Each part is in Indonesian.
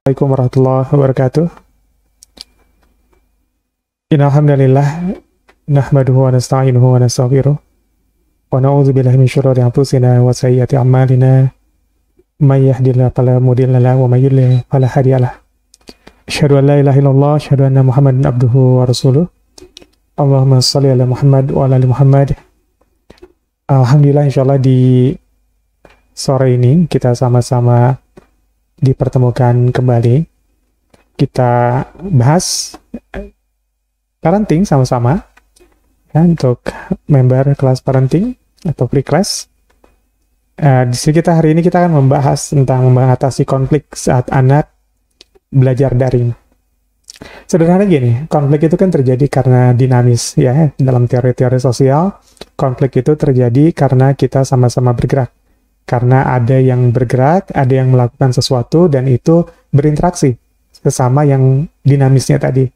Assalamualaikum warahmatullahi wabarakatuh. Innal hamdalillah nahmaduhu wa nasta'inuhu wa nastaghfiruh wa na'udzu billahi min syururi anfusina wa sayyiati a'malina may yahdihillahu fala mudilla lahu wa may yudlil fala hadiya lahu. Asyhadu an la ilaha illallah, asyhadu anna Muhammadan abduhu wa rasuluh. Allahumma shalli ala Muhammad wa ala ali Muhammad. Alhamdulillah, insyaallah di sore ini kita sama-sama dipertemukan kembali. Kita bahas parenting sama-sama ya, untuk member kelas parenting atau free class. Di sini hari ini kita akan membahas tentang mengatasi konflik saat anak belajar daring. Sederhana gini, konflik itu kan terjadi karena dinamis ya. Dalam teori-teori sosial, konflik itu terjadi karena kita sama-sama bergerak. Karena ada yang bergerak, ada yang melakukan sesuatu, dan itu berinteraksi sesama yang dinamisnya tadi.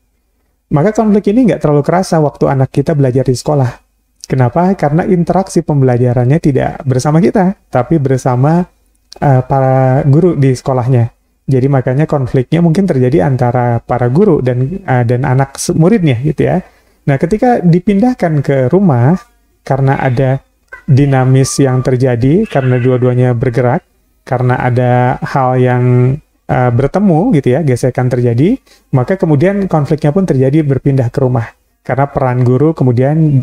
Maka konflik ini nggak terlalu kerasa waktu anak kita belajar di sekolah. Kenapa? Karena interaksi pembelajarannya tidak bersama kita, tapi bersama para guru di sekolahnya. Jadi makanya konfliknya mungkin terjadi antara para guru dan anak muridnya gitu ya. Nah, ketika dipindahkan ke rumah, karena ada dinamis yang terjadi, karena dua-duanya bergerak, karena ada hal yang bertemu gitu ya, gesekan terjadi, maka kemudian konfliknya pun terjadi berpindah ke rumah. Karena peran guru kemudian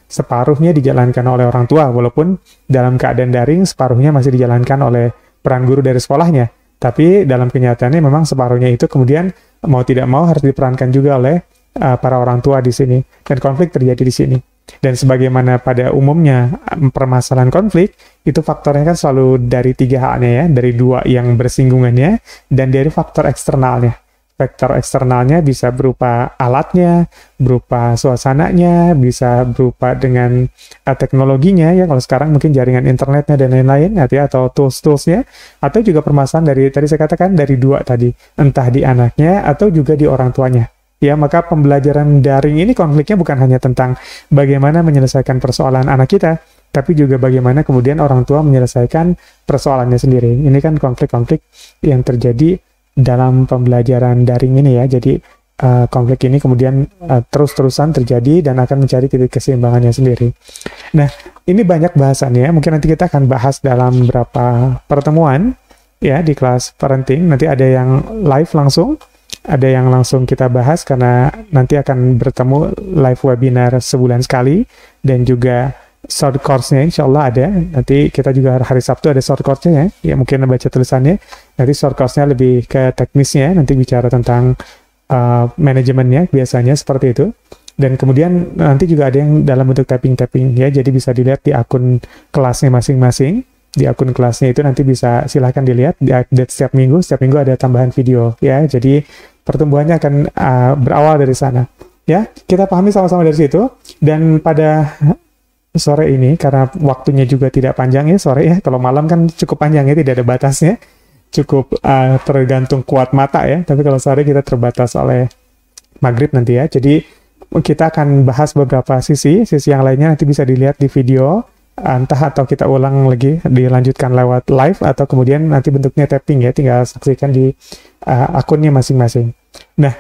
separuhnya dijalankan oleh orang tua, walaupun dalam keadaan daring separuhnya masih dijalankan oleh peran guru dari sekolahnya. Tapi dalam kenyataannya memang separuhnya itu kemudian mau tidak mau harus diperankan juga oleh para orang tua di sini. Dan konflik terjadi di sini. Dan sebagaimana pada umumnya permasalahan konflik, itu faktornya kan selalu dari tiga halnya ya, dari dua yang bersinggungannya, dan dari faktor eksternalnya. Faktor eksternalnya bisa berupa alatnya, berupa suasananya, bisa berupa dengan teknologinya, ya kalau sekarang mungkin jaringan internetnya dan lain-lain, atau tools-toolsnya, atau juga permasalahan dari, tadi saya katakan, dari dua tadi, entah di anaknya atau juga di orang tuanya. Ya, maka pembelajaran daring ini konfliknya bukan hanya tentang bagaimana menyelesaikan persoalan anak kita, tapi juga bagaimana kemudian orang tua menyelesaikan persoalannya sendiri. Ini kan konflik-konflik yang terjadi dalam pembelajaran daring ini ya. Jadi konflik ini kemudian terus-terusan terjadi dan akan mencari titik keseimbangannya sendiri. Nah, ini banyak bahasannya. Mungkin nanti kita akan bahas dalam beberapa pertemuan ya di kelas parenting. Nanti ada yang live langsung. Ada yang langsung kita bahas karena nanti akan bertemu live webinar sebulan sekali, dan juga short course-nya insya Allah ada. Nanti kita juga hari Sabtu ada short course-nya ya, mungkin baca tulisannya. Nanti short course-nya lebih ke teknisnya, nanti bicara tentang manajemennya, biasanya seperti itu. Dan kemudian nanti juga ada yang dalam bentuk tapping-tapping ya, jadi bisa dilihat di akun kelasnya masing-masing. Di akun kelasnya itu nanti bisa silahkan dilihat, di update setiap minggu ada tambahan video ya, jadi pertumbuhannya akan berawal dari sana ya, kita pahami sama-sama dari situ. Dan pada sore ini, karena waktunya juga tidak panjang ya sore ya, kalau malam kan cukup panjang ya, tidak ada batasnya, cukup tergantung kuat mata ya, tapi kalau sore kita terbatas oleh maghrib nanti ya. Jadi kita akan bahas beberapa sisi yang lainnya nanti bisa dilihat di video, entah atau kita ulang lagi, dilanjutkan lewat live, atau kemudian nanti bentuknya tapping ya, tinggal saksikan di akunnya masing-masing. Nah,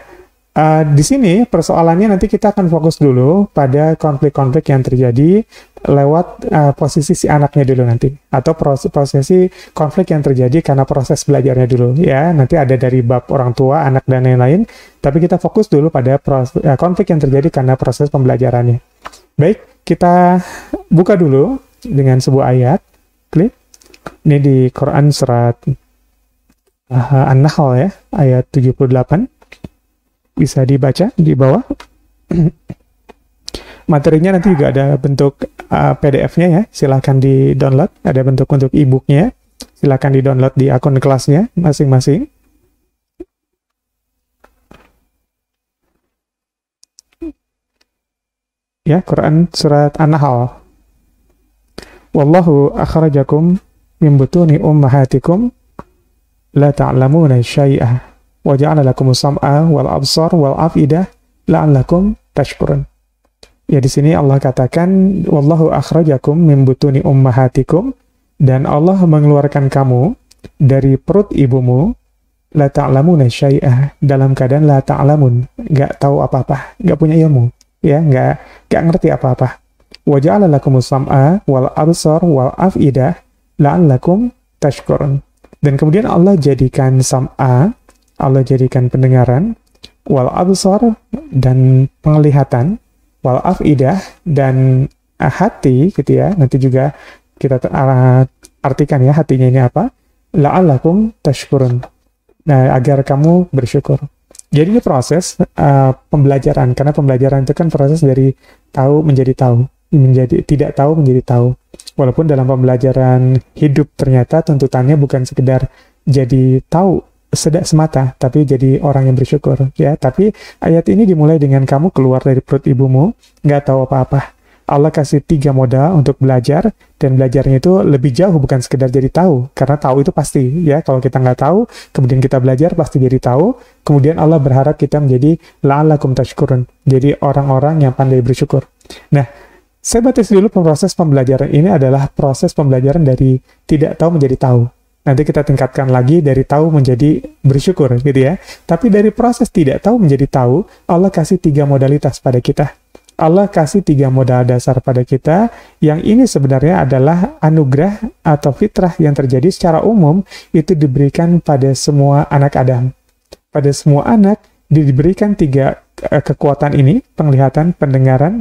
di sini persoalannya nanti kita akan fokus dulu pada konflik-konflik yang terjadi lewat posisi si anaknya dulu nanti, atau posisi konflik yang terjadi karena proses belajarnya dulu ya. Nanti ada dari bab orang tua, anak, dan lain-lain, tapi kita fokus dulu pada konflik yang terjadi karena proses pembelajarannya. Baik, kita buka dulu dengan sebuah ayat. Klik. Ini di Quran surat An-Nahl ya, ayat 78. Bisa dibaca di bawah. Materinya nanti juga ada bentuk PDF-nya ya, silahkan di-download. Ada bentuk untuk e-book-nya, silahkan di-download di akun kelasnya masing-masing. Ya, Quran surat An-Nahl. Wallahu akhrajakum min butuni ummahatikum la ta'lamuna syai'ah wa ja'ala lakumus sam'a wal absar wal afidah la'allakum tashkurun. Ya, di sini Allah katakan wallahu akhrajakum min butuni ummahatikum, dan Allah mengeluarkan kamu dari perut ibumu la ta'lamuna syai'ah, dalam keadaan la ta'lamun, nggak tahu apa-apa, nggak punya ilmu, ya, nggak ngerti apa-apa. Wa ja'ala lakumus sam'a wal absar wal af'idah la'allakum tashkurun. Dan kemudian Allah jadikan sam'a, Allah jadikan pendengaran, wal absar dan penglihatan, wal af'idah dan hati gitu ya. Nanti juga kita artikan ya hatinya ini apa? La'allakum tashkurun. Nah, agar kamu bersyukur. Jadi ini proses pembelajaran, karena pembelajaran itu kan proses dari tahu menjadi tahu, menjadi tidak tahu menjadi tahu. Walaupun dalam pembelajaran hidup ternyata tuntutannya bukan sekedar jadi tahu semata, tapi jadi orang yang bersyukur. Ya, tapi ayat ini dimulai dengan kamu keluar dari perut ibumu, nggak tahu apa-apa. Allah kasih 3 modal untuk belajar, dan belajarnya itu lebih jauh, bukan sekedar jadi tahu, karena tahu itu pasti, ya, kalau kita nggak tahu, kemudian kita belajar, pasti jadi tahu, kemudian Allah berharap kita menjadi la'allakum tashkurun, jadi orang-orang yang pandai bersyukur. Nah, saya batas dulu proses pembelajaran ini adalah proses pembelajaran dari tidak tahu menjadi tahu. Nanti kita tingkatkan lagi dari tahu menjadi bersyukur, gitu ya. Tapi dari proses tidak tahu menjadi tahu, Allah kasih 3 modalitas pada kita. Allah kasih 3 modal dasar pada kita, yang ini sebenarnya adalah anugerah atau fitrah yang terjadi secara umum, itu diberikan pada semua anak Adam. Pada semua anak diberikan 3 kekuatan ini, penglihatan, pendengaran,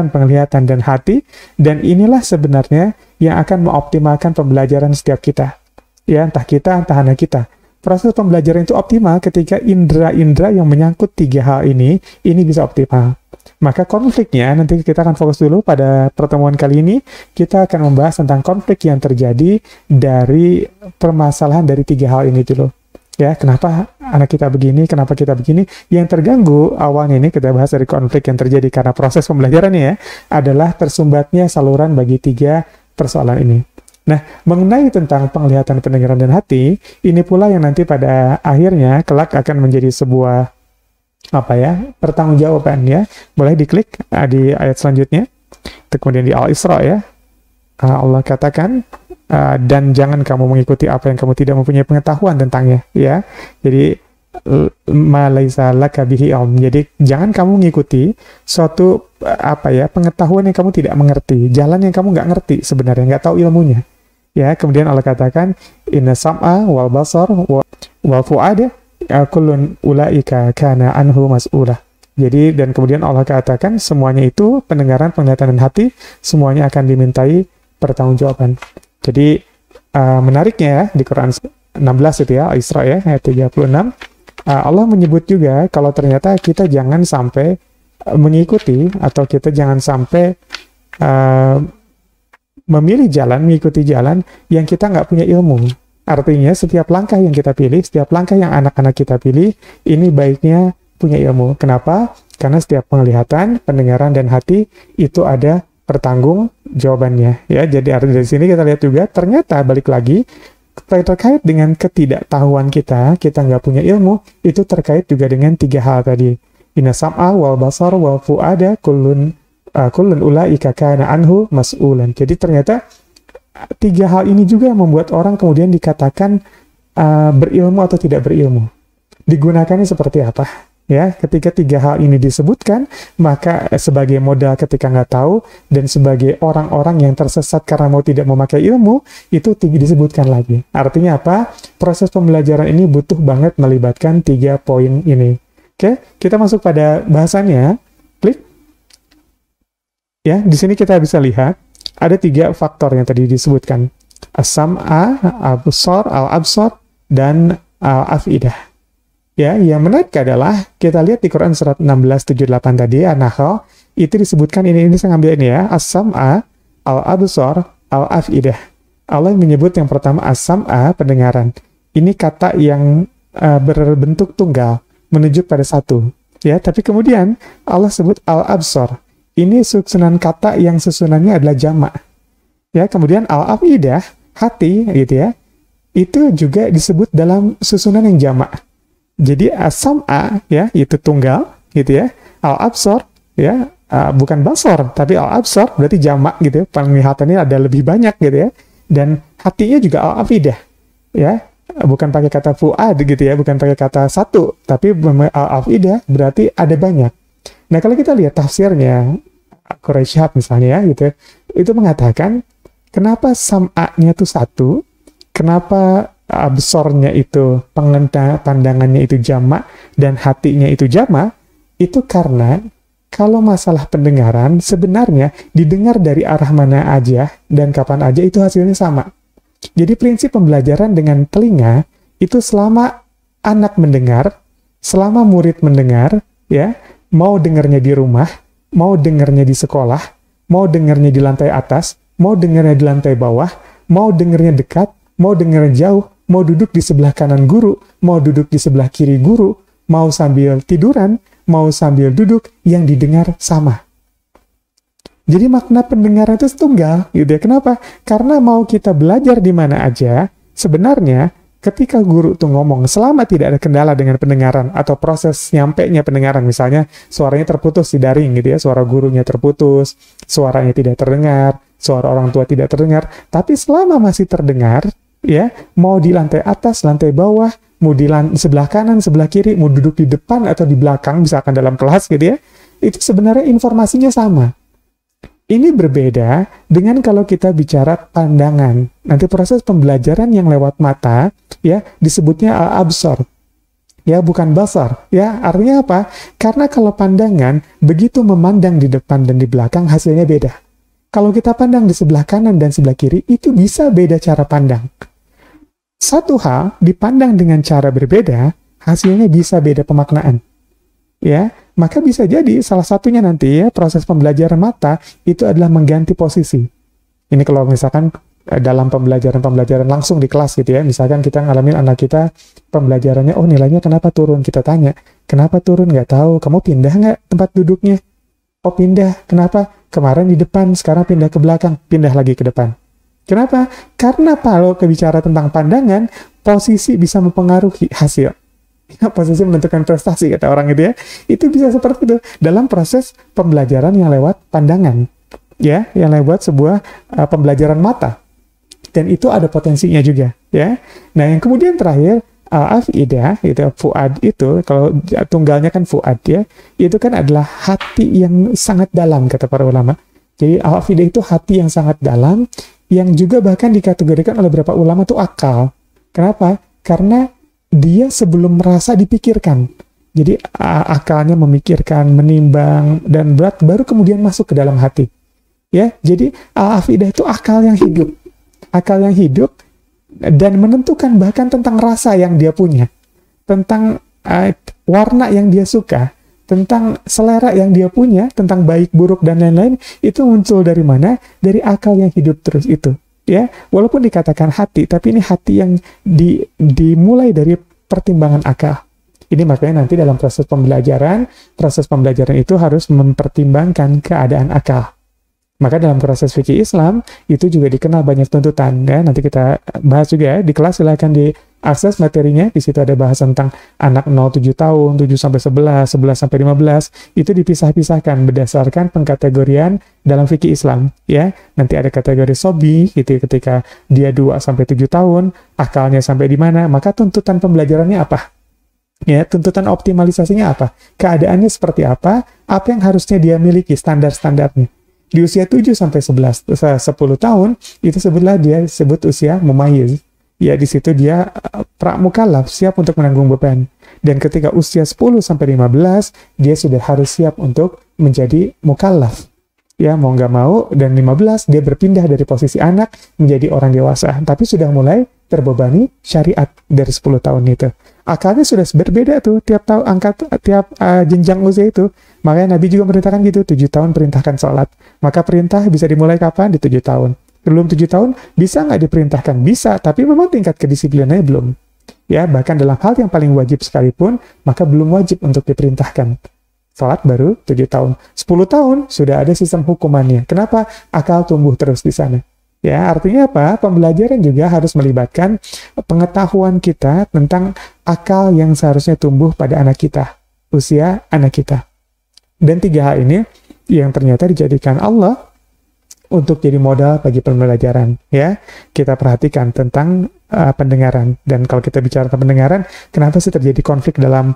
penglihatan, dan hati, dan inilah sebenarnya yang akan mengoptimalkan pembelajaran setiap kita. Ya, entah kita, entah anak kita. Proses pembelajaran itu optimal ketika indera-indera yang menyangkut 3 hal ini bisa optimal. Maka konfliknya, nanti kita akan fokus dulu pada pertemuan kali ini, kita akan membahas tentang konflik yang terjadi dari permasalahan dari 3 hal ini dulu. Ya, kenapa anak kita begini, kenapa kita begini. Yang terganggu awalnya ini kita bahas dari konflik yang terjadi karena proses pembelajarannya ya, adalah tersumbatnya saluran bagi 3 persoalan ini. Nah, mengenai tentang penglihatan, pendengaran, dan hati, ini pula yang nanti pada akhirnya kelak akan menjadi sebuah pertanggungjawaban ya. Boleh diklik di ayat selanjutnya. Kemudian di Al-Isra ya. Allah katakan, dan jangan kamu mengikuti apa yang kamu tidak mempunyai pengetahuan tentangnya ya. Jadi ma laisa laka bihi ilm. Jadi jangan kamu mengikuti suatu pengetahuan yang kamu tidak mengerti, jalan yang kamu nggak ngerti sebenarnya, nggak tahu ilmunya. Ya, kemudian Allah katakan inna sam'a wal basar wal fu'ada kullun ulaika kana anhu mas'ulah. Jadi dan kemudian Allah katakan semuanya itu pendengaran, penglihatan, dan hati semuanya akan dimintai pertanggungjawaban. Jadi menariknya ya, di Quran 16 itu ya, Isra ya, ayat 36, Allah menyebut juga kalau ternyata kita jangan sampai mengikuti atau kita jangan sampai memilih jalan, mengikuti jalan yang kita nggak punya ilmu. Artinya setiap langkah yang kita pilih, setiap langkah yang anak-anak kita pilih, ini baiknya punya ilmu. Kenapa? Karena setiap penglihatan, pendengaran, dan hati itu ada pertanggung jawabannya. Ya, jadi dari sini kita lihat juga ternyata balik lagi terkait dengan ketidaktahuan kita nggak punya ilmu, itu terkait juga dengan 3 hal tadi. Inna sam'a wal basar wal fu'ada kullun ulaika kana anhu mas'ulan. Jadi ternyata 3 hal ini juga membuat orang kemudian dikatakan berilmu atau tidak berilmu. Digunakannya seperti apa? Ya, ketika 3 hal ini disebutkan, maka sebagai modal ketika nggak tahu, dan sebagai orang-orang yang tersesat karena mau tidak memakai ilmu, itu disebutkan lagi. Artinya apa? Proses pembelajaran ini butuh banget melibatkan 3 poin ini. Oke, kita masuk pada bahasannya. Klik. Ya, di sini kita bisa lihat ada 3 faktor yang tadi disebutkan. As-sam'a, al-absar, dan al-af'idah. Ya, yang menarik adalah kita lihat di Quran surat 16:78 tadi, An-Nahl, itu disebutkan ini saya ngambil ini ya, as-sam'a, al-absar, al-af'idah. Allah menyebut yang pertama as-sam'a, pendengaran. Ini kata yang berbentuk tunggal, menunjuk pada satu. Ya, tapi kemudian Allah sebut al-absar. Ini susunan kata yang susunannya adalah jamak. Ya, kemudian al-af'idah, hati gitu ya. Itu juga disebut dalam susunan yang jamak. Jadi as-sam'a ya, itu tunggal gitu ya. Al-absar ya, bukan basar tapi al-absar berarti jamak gitu ya. Penglihatannya ada lebih banyak gitu ya. Dan hatinya juga al-afidah ya. bukan pakai kata fuad gitu ya, bukan pakai kata satu, tapi al-afidah berarti ada banyak. Nah, kalau kita lihat tafsirnya Quraisyhab misalnya ya gitu, itu mengatakan kenapa sam'anya itu satu, kenapa absornya itu, pandangannya itu jamak dan hatinya itu jamak, itu karena kalau masalah pendengaran sebenarnya didengar dari arah mana aja dan kapan aja itu hasilnya sama. Jadi prinsip pembelajaran dengan telinga itu selama anak mendengar, selama murid mendengar, ya, mau dengarnya di rumah, mau dengarnya di sekolah, mau dengarnya di lantai atas, mau dengarnya di lantai bawah, mau dengarnya dekat, mau dengarnya jauh, mau duduk di sebelah kanan guru, mau duduk di sebelah kiri guru, mau sambil tiduran, mau sambil duduk, yang didengar sama. Jadi makna pendengaran itu tunggal, gitu ya. Kenapa? Karena mau kita belajar di mana aja, sebenarnya ketika guru tuh ngomong, selama tidak ada kendala dengan pendengaran atau proses nyampainya pendengaran, misalnya suaranya terputus di daring gitu ya, suara gurunya terputus, suaranya tidak terdengar, suara orang tua tidak terdengar, tapi selama masih terdengar, ya, mau di lantai atas, lantai bawah, mau di sebelah kanan, sebelah kiri, mau duduk di depan atau di belakang, misalkan dalam kelas gitu ya, itu sebenarnya informasinya sama. Ini berbeda dengan kalau kita bicara pandangan. Nanti proses pembelajaran yang lewat mata, ya, disebutnya al-absar. Ya, bukan basar. Ya, artinya apa? Karena kalau pandangan, begitu memandang di depan dan di belakang, hasilnya beda. Kalau kita pandang di sebelah kanan dan sebelah kiri, itu bisa beda cara pandang. Satu hal dipandang dengan cara berbeda, hasilnya bisa beda pemaknaan. Ya, maka bisa jadi salah satunya nanti ya proses pembelajaran mata itu adalah mengganti posisi. Ini kalau misalkan dalam pembelajaran langsung di kelas gitu ya, misalkan kita ngalamin anak kita pembelajarannya, oh nilainya kenapa turun? Kita tanya, kenapa turun? Nggak tahu. Kamu pindah nggak tempat duduknya? Oh pindah. Kenapa? Kemarin di depan, sekarang pindah ke belakang, pindah lagi ke depan. Kenapa? Karena kalau kebicara tentang pandangan, posisi bisa mempengaruhi hasil. Posisi menentukan prestasi, kata orang itu ya. Itu bisa seperti itu dalam proses pembelajaran yang lewat pandangan, ya, yang lewat sebuah pembelajaran mata. Dan itu ada potensinya juga, ya. Nah, yang kemudian terakhir, al-afidah, itu fuad itu, kalau tunggalnya kan fuad ya, itu kan adalah hati yang sangat dalam, kata para ulama. Jadi al-afidah itu hati yang sangat dalam, yang juga bahkan dikategorikan oleh beberapa ulama itu akal. Kenapa? Karena dia sebelum merasa dipikirkan. Jadi akalnya memikirkan, menimbang, dan berat, baru kemudian masuk ke dalam hati. Ya, jadi al-afidah itu akal yang hidup. Akal yang hidup dan menentukan bahkan tentang rasa yang dia punya. Tentang warna yang dia suka. Tentang selera yang dia punya, tentang baik, buruk, dan lain-lain, itu muncul dari mana? Dari akal yang hidup terus itu. Ya, walaupun dikatakan hati, tapi ini hati yang dimulai dari pertimbangan akal. Ini makanya nanti dalam proses pembelajaran itu harus mempertimbangkan keadaan akal. Maka dalam proses fikih Islam itu juga dikenal banyak tuntutan. Ya, nanti kita bahas juga ya di kelas, silahkan diakses materinya. Di situ ada bahas tentang anak 0-7 tahun, 7 sampai 11, 11 sampai 15. Itu dipisah-pisahkan berdasarkan pengkategorian dalam fikih Islam. Ya, nanti ada kategori sobi, gitu ketika dia 2 sampai 7 tahun, akalnya sampai di mana, maka tuntutan pembelajarannya apa? Ya, tuntutan optimalisasinya apa? Keadaannya seperti apa? Apa yang harusnya dia miliki, standar-standarnya? Di usia 7 sampai 10 tahun, itu sebutlah dia disebut usia mumayyiz. Ya, di situ dia pra-mukallaf, siap untuk menanggung beban. Dan ketika usia 10 sampai 15, dia sudah harus siap untuk menjadi mukallaf. Ya, mau nggak mau, dan 15, dia berpindah dari posisi anak menjadi orang dewasa. Tapi sudah mulai terbebani syariat dari 10 tahun itu. Akalnya sudah berbeda tuh, tiap jenjang usia itu. Makanya Nabi juga merintahkan gitu, 7 tahun perintahkan sholat. Maka perintah bisa dimulai kapan? Di 7 tahun. Belum 7 tahun, bisa nggak diperintahkan? Bisa, tapi memang tingkat kedisiplinannya belum. Ya, bahkan dalam hal yang paling wajib sekalipun, maka belum wajib untuk diperintahkan. Sholat baru 7 tahun. 10 tahun, sudah ada sistem hukumannya. Kenapa? Akal tumbuh terus di sana. Ya, artinya apa? Pembelajaran juga harus melibatkan pengetahuan kita tentang akal yang seharusnya tumbuh pada anak kita, usia anak kita. Dan 3 hal ini yang ternyata dijadikan Allah untuk jadi modal bagi pembelajaran. Ya, kita perhatikan tentang pendengaran. Dan kalau kita bicara tentang pendengaran, kenapa sih terjadi konflik dalam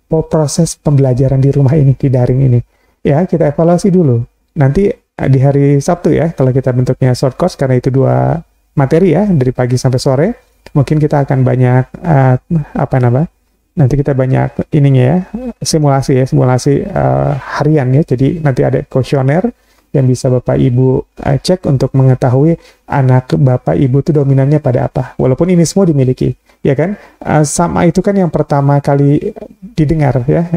proses pembelajaran di rumah ini, di daring ini? Ya, kita evaluasi dulu. Nanti di hari Sabtu ya, kalau kita bentuknya short course, karena itu 2 materi ya, dari pagi sampai sore, mungkin kita akan banyak nanti kita banyak ininya ya, simulasi harian ya. Jadi nanti ada kuesioner yang bisa Bapak Ibu cek untuk mengetahui anak Bapak Ibu itu dominannya pada apa. Walaupun ini semua dimiliki, ya kan? Sama itu kan yang pertama kali didengar ya,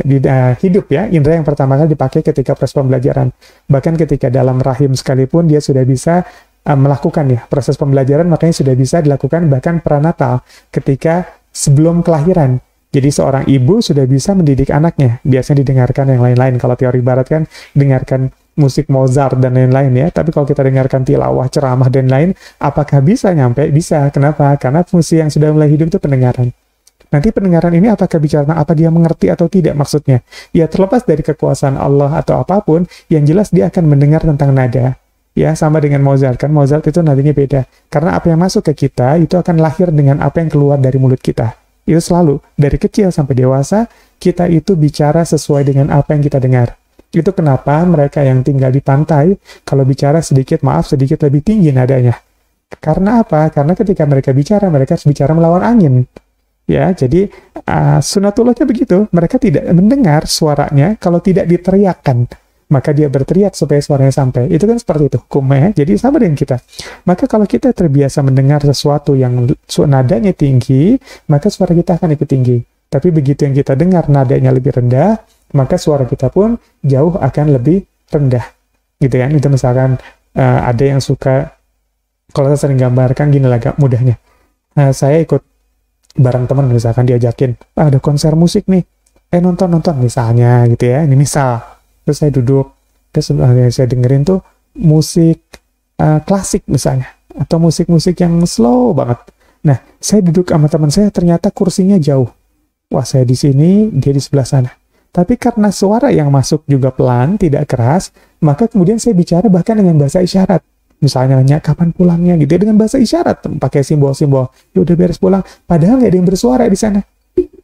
hidup ya, indera yang pertama kali dipakai ketika proses pembelajaran. Bahkan ketika dalam rahim sekalipun dia sudah bisa melakukan ya proses pembelajaran, makanya sudah bisa dilakukan bahkan pranatal ketika sebelum kelahiran. Jadi seorang ibu sudah bisa mendidik anaknya. Biasanya didengarkan yang lain-lain. Kalau teori barat kan dengarkan musik Mozart dan lain-lain ya. Tapi kalau kita dengarkan tilawah, ceramah dan lain, apakah bisa nyampe? Bisa. Kenapa? Karena fungsi yang sudah mulai hidup itu pendengaran. Nanti pendengaran ini apakah bicara tentang apa dia mengerti atau tidak maksudnya? Ya terlepas dari kekuasaan Allah atau apapun, yang jelas dia akan mendengar tentang nada. Ya, sama dengan Mozart kan. Mozart itu nadanya beda. Karena apa yang masuk ke kita itu akan lahir dengan apa yang keluar dari mulut kita. Itu selalu, dari kecil sampai dewasa, kita itu bicara sesuai dengan apa yang kita dengar. Itu kenapa mereka yang tinggal di pantai, kalau bicara sedikit lebih tinggi nadanya. Karena apa? Karena ketika mereka harus bicara melawan angin. Ya, jadi sunatullahnya begitu. Mereka tidak mendengar suaranya kalau tidak diteriakkan. Maka dia berteriak supaya suaranya sampai. Itu kan seperti itu hukumnya. Jadi sama dengan kita. Maka kalau kita terbiasa mendengar sesuatu yang nadanya tinggi, maka suara kita akan ikut tinggi. Tapi begitu yang kita dengar nadanya lebih rendah, maka suara kita pun jauh akan lebih rendah. Gitu kan? Itu misalkan ada yang suka, kalau saya sering gambarkan gini lah mudahnya. Saya ikut bareng teman misalkan diajakin, ada konser musik nih. Nonton misalnya gitu ya. Ini misal. Terus saya duduk, terus saya dengerin tuh musik klasik misalnya, atau musik-musik yang slow banget. Nah, saya duduk sama teman saya, ternyata kursinya jauh. Wah, saya di sini, dia di sebelah sana. Tapi karena suara yang masuk juga pelan, tidak keras, maka kemudian saya bicara bahkan dengan bahasa isyarat. Misalnya nanya, kapan pulangnya? Gitu ya, dengan bahasa isyarat, pakai simbol-simbol. Ya udah beres pulang. Padahal nggak ada yang bersuara di sana.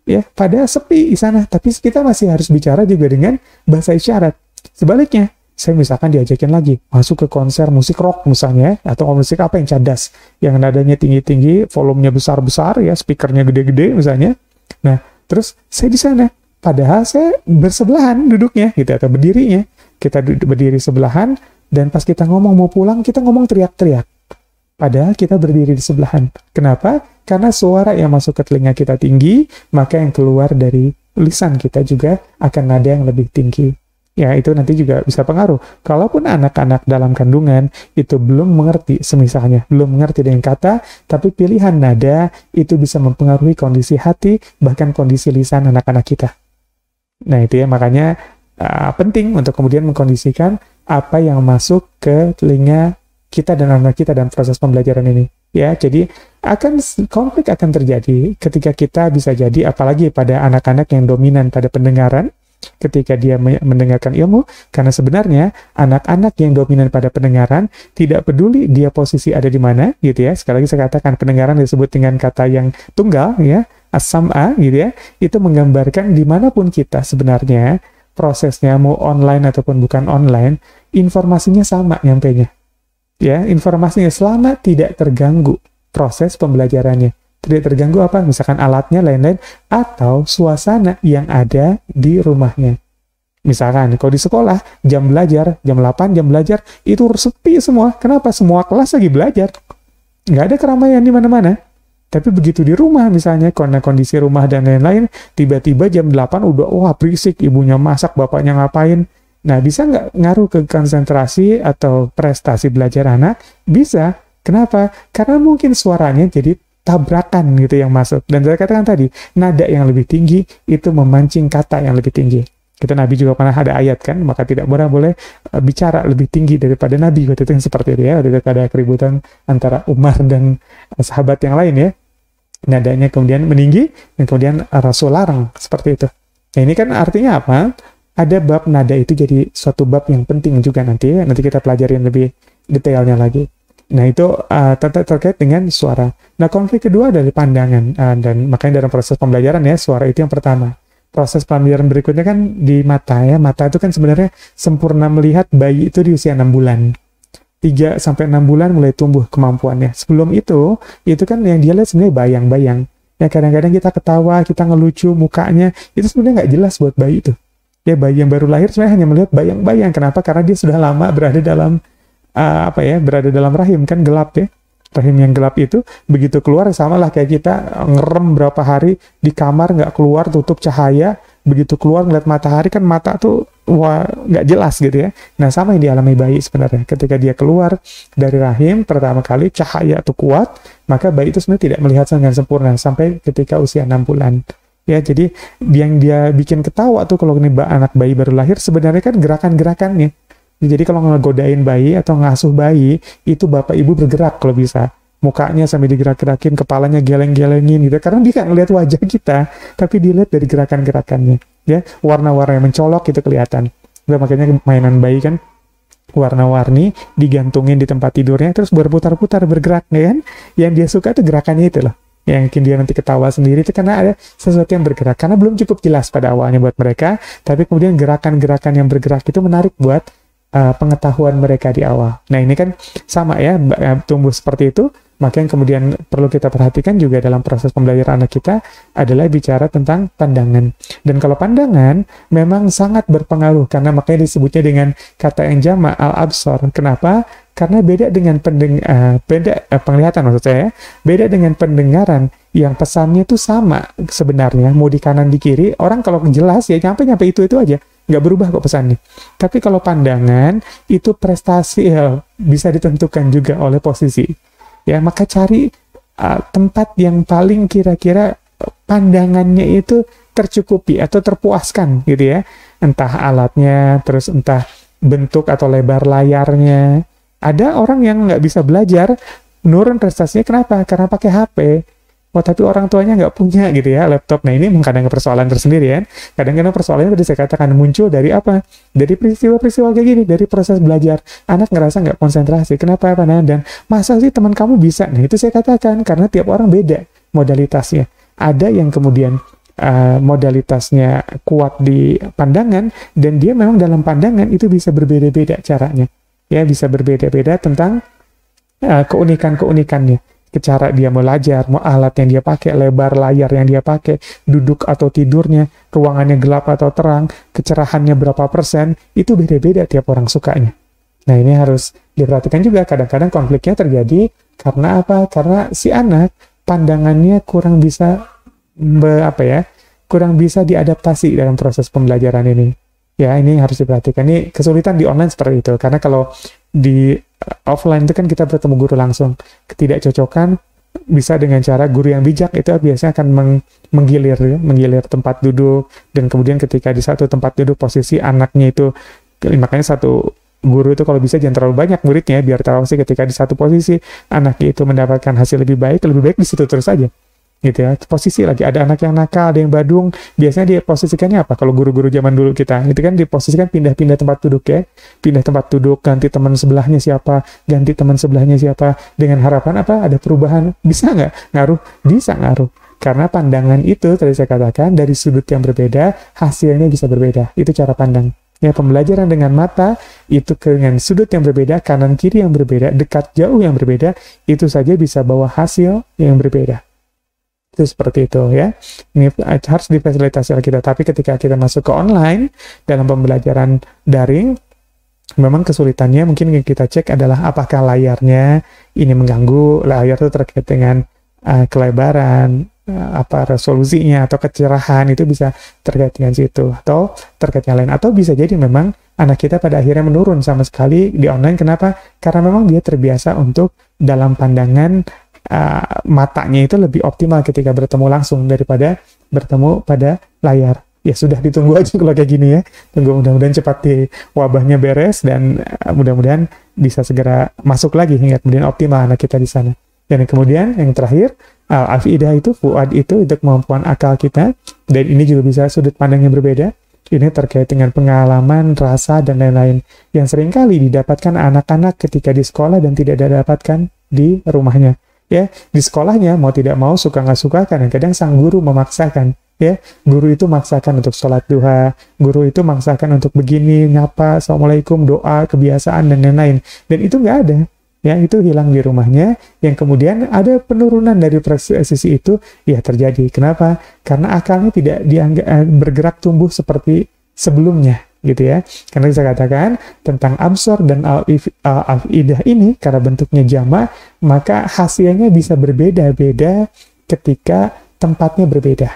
Ya, pada sepi di sana, tapi kita masih harus bicara juga dengan bahasa isyarat. Sebaliknya, saya misalkan diajakin lagi masuk ke konser musik rock misalnya, atau musik apa yang cadas, yang nadanya tinggi-tinggi, volumenya besar-besar ya, speakernya gede-gede misalnya. Nah, terus saya di sana, padahal saya bersebelahan duduknya gitu atau berdirinya. Kita berdiri sebelahan, dan pas kita ngomong mau pulang, kita ngomong teriak-teriak. Padahal kita berdiri di sebelahan. Kenapa? Karena suara yang masuk ke telinga kita tinggi, maka yang keluar dari lisan kita juga akan nada yang lebih tinggi. Ya, itu nanti juga bisa pengaruh. Kalaupun anak-anak dalam kandungan itu belum mengerti, semisalnya, belum mengerti dengan kata, tapi pilihan nada itu bisa mempengaruhi kondisi hati, bahkan kondisi lisan anak-anak kita. Nah, itu ya, makanya penting untuk kemudian mengkondisikan apa yang masuk ke telinga kita dan anak kita dalam proses pembelajaran ini. Ya, jadi konflik akan terjadi ketika kita bisa jadi, apalagi pada anak-anak yang dominan pada pendengaran, ketika dia mendengarkan ilmu, karena sebenarnya anak-anak yang dominan pada pendengaran tidak peduli dia posisi ada di mana, gitu ya. Sekali lagi saya katakan pendengaran disebut dengan kata yang tunggal, ya, as-sam'a, gitu ya. Itu menggambarkan dimanapun kita sebenarnya prosesnya mau online ataupun bukan online, informasinya sama nyampainya. Ya, informasinya selama tidak terganggu proses pembelajarannya. Tidak terganggu apa? Misalkan alatnya, lain-lain, atau suasana yang ada di rumahnya. Misalkan, kalau di sekolah, jam belajar, jam 8, jam belajar, itu sepi semua. Kenapa? Semua kelas lagi belajar. Nggak ada keramaian di mana-mana. Tapi begitu di rumah, misalnya, karena kondisi rumah dan lain-lain, tiba-tiba jam 8 udah, wah berisik, ibunya masak, bapaknya ngapain. Nah, bisa nggak ngaruh ke konsentrasi atau prestasi belajar anak? Bisa. Kenapa? Karena mungkin suaranya jadi tabrakan gitu yang masuk. Dan saya katakan tadi, nada yang lebih tinggi itu memancing kata yang lebih tinggi. Kita Nabi juga pernah ada ayat kan, maka tidak boleh bicara lebih tinggi daripada Nabi. Waktu itu yang seperti itu ya, waktu itu ada keributan antara Umar dan sahabat yang lain ya. Nadanya kemudian meninggi, dan kemudian Rasul larang seperti itu. Nah, ini kan artinya apa? ada bab nada itu jadi suatu bab yang penting juga nanti kita pelajarin lebih detailnya lagi. Nah, itu terkait dengan suara. Nah, konflik kedua dari pandangan, dan makanya dalam proses pembelajaran ya, suara itu yang pertama. Proses pembelajaran berikutnya kan di mata ya. Mata itu kan sebenarnya sempurna melihat bayi itu di usia 6 bulan. 3-6 bulan mulai tumbuh kemampuannya. Sebelum itu kan yang dia lihat sebenarnya bayang-bayang. Ya, kadang-kadang kita ketawa, kita ngelucu, mukanya, itu sebenarnya nggak jelas buat bayi itu. Ya, bayi yang baru lahir sebenarnya hanya melihat bayang-bayang. Kenapa? Karena dia sudah lama berada dalam berada dalam rahim, kan gelap ya. Rahim yang gelap itu begitu keluar sama lah kayak kita ngerem berapa hari di kamar nggak keluar, tutup cahaya, begitu keluar ngeliat matahari kan mata tuh nggak jelas gitu ya. Nah, sama yang dialami bayi sebenarnya. Ketika dia keluar dari rahim pertama kali cahaya tuh kuat, maka bayi itu sebenarnya tidak melihat dengan sempurna sampai ketika usia 6 bulan. Ya, jadi yang dia bikin ketawa tuh kalau ini anak bayi baru lahir sebenarnya kan gerakan-gerakannya. Jadi kalau ngegodain bayi atau ngasuh bayi, itu bapak ibu bergerak kalau bisa. Mukanya sampai digerak-gerakin, kepalanya geleng-gelengin gitu. Karena dia kan ngeliat wajah kita, tapi dilihat dari gerakan-gerakannya. Ya, warna-warna yang mencolok itu kelihatan. Nah, makanya mainan bayi kan warna-warni, digantungin di tempat tidurnya, terus berputar-putar, bergerak, ya kan? Yang dia suka tuh gerakannya itu loh. Yang bikin dia nanti ketawa sendiri itu karena ada sesuatu yang bergerak. Karena belum cukup jelas pada awalnya buat mereka, tapi kemudian gerakan-gerakan yang bergerak itu menarik buat pengetahuan mereka di awal. Nah, ini kan sama ya, tumbuh seperti itu, maka yang kemudian perlu kita perhatikan juga dalam proses pembelajaran anak kita adalah bicara tentang pandangan. Dan kalau pandangan memang sangat berpengaruh, karena makanya disebutnya dengan kata yang jamak al-absar. Kenapa? Karena beda dengan penglihatan maksud saya, beda dengan pendengaran yang pesannya tuh sama sebenarnya, mau di kanan di kiri, orang kalau jelas ya nyampe itu aja. Nggak berubah kok pesannya. Tapi kalau pandangan, itu prestasi bisa ditentukan juga oleh posisi. Ya, maka cari tempat yang paling kira-kira pandangannya itu tercukupi atau terpuaskan gitu ya. Entah alatnya, terus entah bentuk atau lebar layarnya. Ada orang yang nggak bisa belajar, menurun prestasinya kenapa? Karena pakai HP. Oh, tapi orang tuanya nggak punya gitu ya laptop. Nah, ini kadang persoalan tersendiri ya. Kadang-kadang persoalannya tadi saya katakan muncul dari apa? Dari peristiwa-peristiwa kayak gini, dari proses belajar. Anak ngerasa nggak konsentrasi. Kenapa? Dan masa sih teman kamu bisa? Nah, itu saya katakan karena tiap orang beda modalitasnya. Ada yang kemudian modalitasnya kuat di pandangan, dan dia memang dalam pandangan itu bisa berbeda-beda caranya. Ya, bisa berbeda-beda tentang keunikan-keunikannya. Cara dia belajar, alat yang dia pakai, lebar layar yang dia pakai, duduk atau tidurnya, ruangannya gelap atau terang, kecerahannya berapa persen, itu beda-beda tiap orang sukanya. Nah, ini harus diperhatikan juga. Kadang-kadang konfliknya terjadi karena apa? Karena si anak pandangannya kurang bisa kurang bisa diadaptasi dalam proses pembelajaran ini. Ya, ini harus diperhatikan. Ini kesulitan di online seperti itu. Karena kalau di offline itu kan kita bertemu guru langsung. Ketidakcocokan bisa dengan cara guru yang bijak itu biasanya akan menggilir tempat duduk, dan kemudian ketika di satu tempat duduk posisi anaknya itu, makanya satu guru itu kalau bisa jangan terlalu banyak muridnya biar tahu sih ketika di satu posisi anaknya itu mendapatkan hasil lebih baik di situ terus aja. Gitu ya, posisi lagi ada anak yang nakal, ada yang badung, biasanya dia posisikannya apa? Kalau guru-guru zaman dulu kita, itu kan diposisikan pindah-pindah tempat duduk ya, pindah tempat duduk, ganti teman sebelahnya siapa, ganti teman sebelahnya siapa, dengan harapan apa? Ada perubahan, bisa nggak? Ngaruh? Bisa ngaruh. Karena pandangan itu, tadi saya katakan, dari sudut yang berbeda, hasilnya bisa berbeda. Itu cara pandang. Ya, pembelajaran dengan mata, itu dengan sudut yang berbeda, kanan kiri yang berbeda, dekat jauh yang berbeda, itu saja bisa bawa hasil yang berbeda. Itu seperti itu ya. Ini harus difasilitasi oleh kita. Tapi ketika kita masuk ke online dalam pembelajaran daring, memang kesulitannya mungkin yang kita cek adalah apakah layarnya ini mengganggu. Layar itu terkait dengan kelebaran, resolusinya atau kecerahan, itu bisa terkait dengan situ, atau terkait yang lain. Atau bisa jadi memang anak kita pada akhirnya menurun sama sekali di online. Kenapa? Karena memang dia terbiasa untuk dalam pandangan matanya itu lebih optimal ketika bertemu langsung daripada bertemu pada layar. Ya sudah, ditunggu aja kalau kayak gini ya. Tunggu, mudah-mudahan cepat di wabahnya beres, dan mudah-mudahan bisa segera masuk lagi hingga kemudian optimal anak kita di sana. Dan kemudian yang terakhir, al-afidah itu, fuad itu kemampuan akal kita, dan ini juga bisa sudut pandang yang berbeda. Ini terkait dengan pengalaman, rasa, dan lain-lain yang seringkali didapatkan anak-anak ketika di sekolah dan tidak didapatkan di rumahnya. Ya, di sekolahnya mau tidak mau, suka nggak suka, kadang-kadang sang guru memaksakan. Ya, guru itu maksakan untuk sholat duha, guru itu maksakan untuk begini, nyapa, assalamualaikum, doa, kebiasaan, dan lain-lain. Dan itu nggak ada. Ya, itu hilang di rumahnya, yang kemudian ada penurunan dari sisi itu, ya terjadi. Kenapa? Karena akalnya tidak dianggap bergerak tumbuh seperti sebelumnya, gitu ya. Karena saya katakan tentang absor dan al-idah ini, karena bentuknya jamak, maka hasilnya bisa berbeda-beda ketika tempatnya berbeda.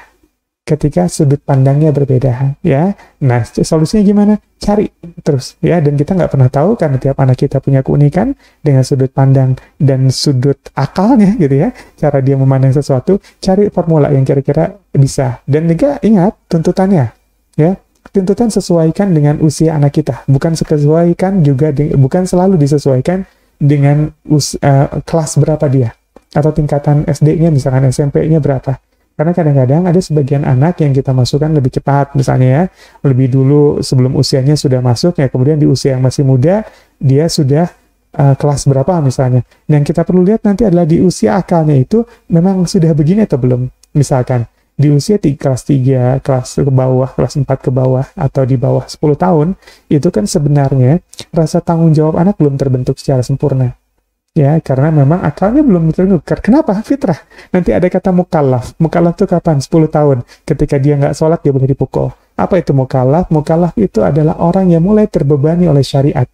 Ketika sudut pandangnya berbeda, ya. Nah, solusinya gimana? Cari terus, ya. Dan kita nggak pernah tahu karena tiap anak kita punya keunikan dengan sudut pandang dan sudut akalnya, gitu ya. Cara dia memandang sesuatu, cari formula yang kira-kira bisa. Dan juga ingat tuntutannya, ya. Tuntutan sesuaikan dengan usia anak kita, bukan sesuaikan juga, bukan selalu disesuaikan dengan kelas berapa dia atau tingkatan SD-nya, misalkan SMP-nya berapa. Karena kadang-kadang ada sebagian anak yang kita masukkan lebih cepat, misalnya ya, lebih dulu sebelum usianya sudah masuk, ya kemudian di usia yang masih muda, dia sudah kelas berapa misalnya. Yang kita perlu lihat nanti adalah di usia akalnya itu memang sudah begini atau belum. Misalkan di usia kelas 3, kelas ke bawah, kelas 4 ke bawah, atau di bawah 10 tahun, itu kan sebenarnya rasa tanggung jawab anak belum terbentuk secara sempurna. Ya, karena memang akalnya belum terbentuk. Kenapa? Fitrah. Nanti ada kata mukallaf. Mukallaf itu kapan? 10 tahun. Ketika dia nggak sholat, dia boleh dipukul. Apa itu mukallaf? Mukallaf itu adalah orang yang mulai terbebani oleh syariat.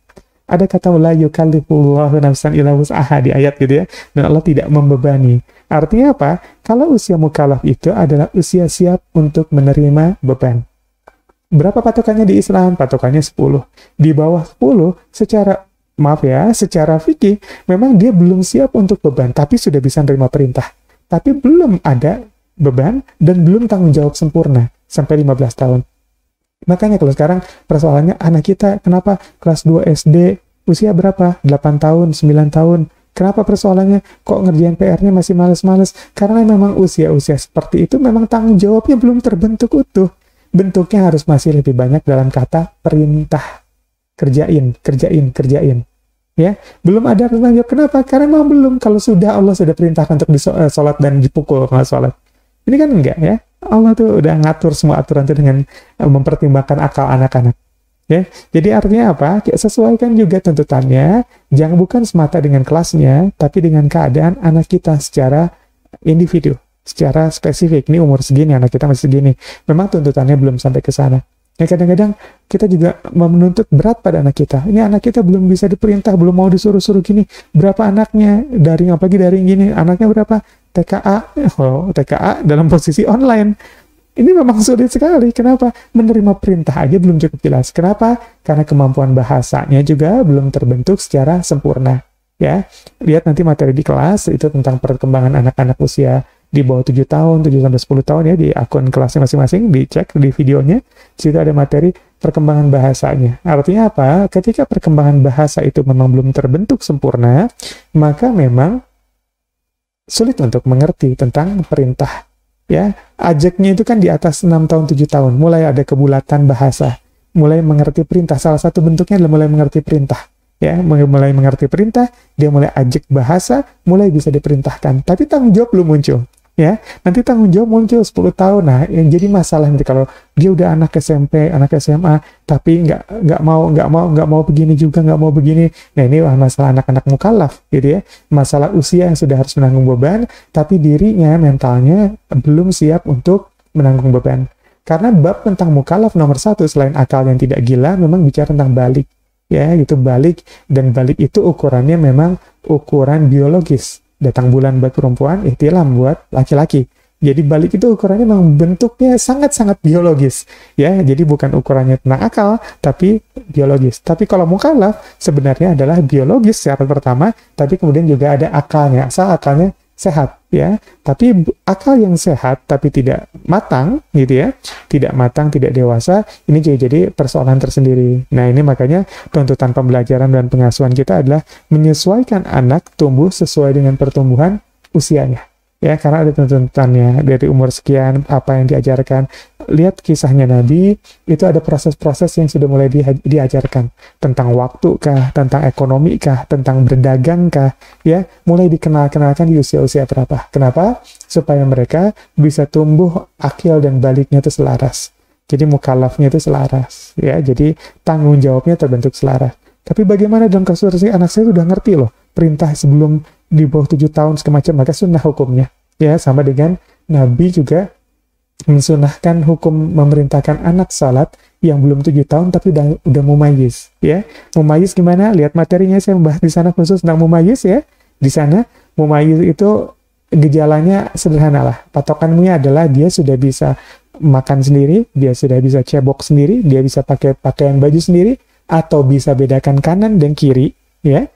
Ada kata la yukallifullahu nafsan illa wus'aha di ayat gitu ya. Dan Allah tidak membebani. Artinya apa? Kalau usia mukallaf itu adalah usia siap untuk menerima beban. Berapa patokannya di Islam? Patokannya 10. Di bawah 10, secara fikih, memang dia belum siap untuk beban, tapi sudah bisa menerima perintah. Tapi belum ada beban, dan belum tanggung jawab sempurna, sampai 15 tahun. Makanya kalau sekarang persoalannya, anak kita kenapa kelas 2 SD, usia berapa? 8 tahun, 9 tahun. Kenapa persoalannya? Kok ngerjain PR-nya masih males-males? Karena memang usia-usia seperti itu, memang tanggung jawabnya belum terbentuk utuh. Bentuknya harus masih lebih banyak dalam kata perintah. Kerjain. Ya, belum ada tanggung jawab. Kenapa? Karena memang belum. Kalau sudah, Allah sudah perintahkan untuk sholat dan dipukul kalau sholat. Ini kan enggak ya. Allah tuh udah ngatur semua aturan itu dengan mempertimbangkan akal anak-anak. Ya, jadi artinya apa? Sesuaikan juga tuntutannya. Jangan bukan semata dengan kelasnya, tapi dengan keadaan anak kita secara individu, secara spesifik. Ini umur segini, anak kita masih segini. Memang tuntutannya belum sampai ke sana. Ya, kadang-kadang kita juga menuntut berat pada anak kita. Ini anak kita belum bisa diperintah, belum mau disuruh-suruh gini. Berapa anaknya? Daring, apalagi daring gini. Anaknya berapa? TKA. Oh, TKA dalam posisi online. Ini memang sulit sekali. Kenapa? Menerima perintah aja belum cukup jelas. Kenapa? Karena kemampuan bahasanya juga belum terbentuk secara sempurna. Ya, lihat nanti materi di kelas, itu tentang perkembangan anak-anak usia di bawah 7 tahun, 7-10 tahun ya, di akun kelasnya masing-masing, dicek di videonya, di situ ada materi perkembangan bahasanya. Artinya apa? Ketika perkembangan bahasa itu memang belum terbentuk sempurna, maka memang sulit untuk mengerti tentang perintah. Ya, ajaknya itu kan di atas 6 tahun, 7 tahun, mulai ada kebulatan bahasa, mulai mengerti perintah. Salah satu bentuknya adalah mulai mengerti perintah. Ya, mulai mengerti perintah, dia mulai ajak bahasa, mulai bisa diperintahkan. Tapi tanggung jawab belum muncul. Ya, nanti tanggung jawab muncul 10 tahun. Nah, yang jadi masalah nanti kalau dia udah anak SMP, anak SMA, tapi nggak mau begini juga, nggak mau begini. Nah, ini masalah anak-anak mukallaf, gitu ya. Masalah usia yang sudah harus menanggung beban, tapi dirinya, mentalnya belum siap untuk menanggung beban. Karena bab tentang mukallaf nomor 1 selain akal yang tidak gila, memang bicara tentang balik. Ya, itu balik, dan balik itu ukurannya memang ukuran biologis. Datang bulan buat perempuan, ihtilam buat laki-laki. Jadi balik itu ukurannya memang bentuknya sangat-sangat biologis. Ya, jadi bukan ukurannya tentang akal, tapi biologis. Tapi kalau mukallaf sebenarnya adalah biologis syarat pertama, tapi kemudian juga ada akalnya. Asal akalnya sehat, ya. Tapi akal yang sehat tapi tidak matang, gitu ya. Tidak matang, tidak dewasa, ini jadi persoalan tersendiri. Nah, ini makanya tuntutan pembelajaran dan pengasuhan kita adalah menyesuaikan anak tumbuh sesuai dengan pertumbuhan usianya. Ya, karena ada tuntutannya dari umur sekian, apa yang diajarkan. Lihat kisahnya Nabi, itu ada proses-proses yang sudah mulai diajarkan. Tentang waktu kah, tentang ekonomi kah, tentang berdagang kah, ya, mulai dikenal-kenalkan di usia-usia berapa. Kenapa? Supaya mereka bisa tumbuh akil dan baliknya itu selaras. Jadi mukallafnya itu selaras, ya. Jadi tanggung jawabnya terbentuk selaras. Tapi bagaimana dalam kasus ini anak saya sudah ngerti loh perintah sebelum di bawah 7 tahun semacam, maka sunnah hukumnya. Ya, sama dengan Nabi juga mensunahkan hukum memerintahkan anak salat yang belum 7 tahun tapi udah mumayyiz, ya. Mumayyiz gimana? Lihat materinya, saya membahas di sana khusus tentang mumayyiz, ya. Di sana mumayyiz itu gejalanya sederhana lah. Patokannya adalah dia sudah bisa makan sendiri, dia sudah bisa cebok sendiri, dia bisa pakai pakaian baju sendiri, atau bisa bedakan kanan dan kiri, ya.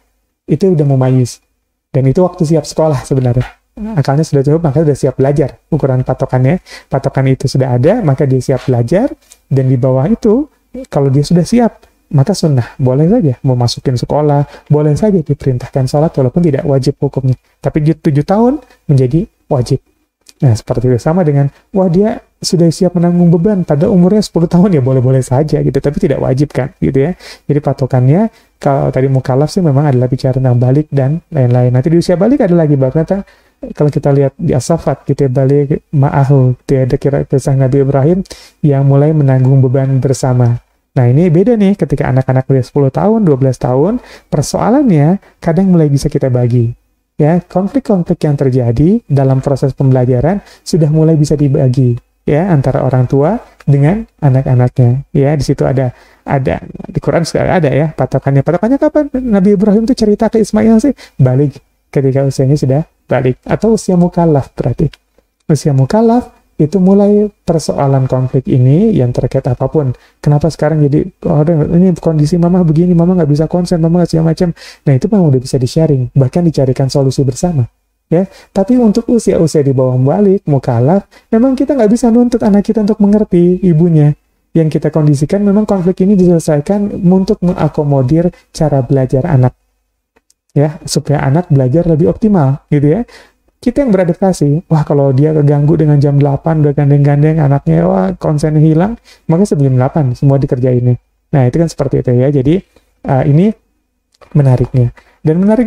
Itu udah mumayyiz. Dan itu waktu siap sekolah sebenarnya. Akalnya sudah cukup, maka sudah siap belajar. Ukuran patokannya, patokan itu sudah ada, maka dia siap belajar. Dan di bawah itu, kalau dia sudah siap, maka sunnah. Boleh saja mau masukin sekolah, boleh saja diperintahkan sholat, walaupun tidak wajib hukumnya. Tapi 7 tahun menjadi wajib. Nah, seperti itu. Sama dengan, wah dia sudah siap menanggung beban, pada umurnya 10 tahun ya boleh-boleh saja gitu, tapi tidak wajib kan, gitu ya. Jadi patokannya, kalau tadi mukallaf sih memang adalah bicara tentang balik dan lain-lain. Nanti di usia balik ada lagi babnya, kalau kita lihat di As-Saffat, gitu ya, balik ma'ahu, gitu ya, ada kisah Nabi Ibrahim yang mulai menanggung beban bersama. Nah, ini beda nih, ketika anak-anak udah 10 tahun, 12 tahun, persoalannya kadang mulai bisa kita bagi. Ya, konflik-konflik yang terjadi dalam proses pembelajaran sudah mulai bisa dibagi, ya, antara orang tua dengan anak-anaknya. Ya, di situ ada di Quran sudah ada ya patokannya. Patokannya kapan Nabi Ibrahim itu cerita ke Ismail sih? Balik, ketika usianya sudah balik, atau usia mukallaf. Berarti usia mukallaf itu mulai persoalan konflik ini yang terkait apapun. Kenapa sekarang jadi, oh, ini kondisi mama begini, mama nggak bisa konsen, mama nggak segala macam. Nah, itu memang udah bisa di-sharing, bahkan dicarikan solusi bersama. Ya, tapi untuk usia-usia di bawah balik, mukallaf, memang kita nggak bisa nuntut anak kita untuk mengerti ibunya. Yang kita kondisikan memang konflik ini diselesaikan untuk mengakomodir cara belajar anak. Ya, supaya anak belajar lebih optimal, gitu ya. Kita yang beradaptasi, wah kalau dia keganggu dengan jam 8, udah gandeng-gandeng anaknya, wah konsennya hilang, maka sebelum 8 semua dikerjainnya. Nah, itu kan seperti itu ya. Jadi, ini menariknya. Dan menariknya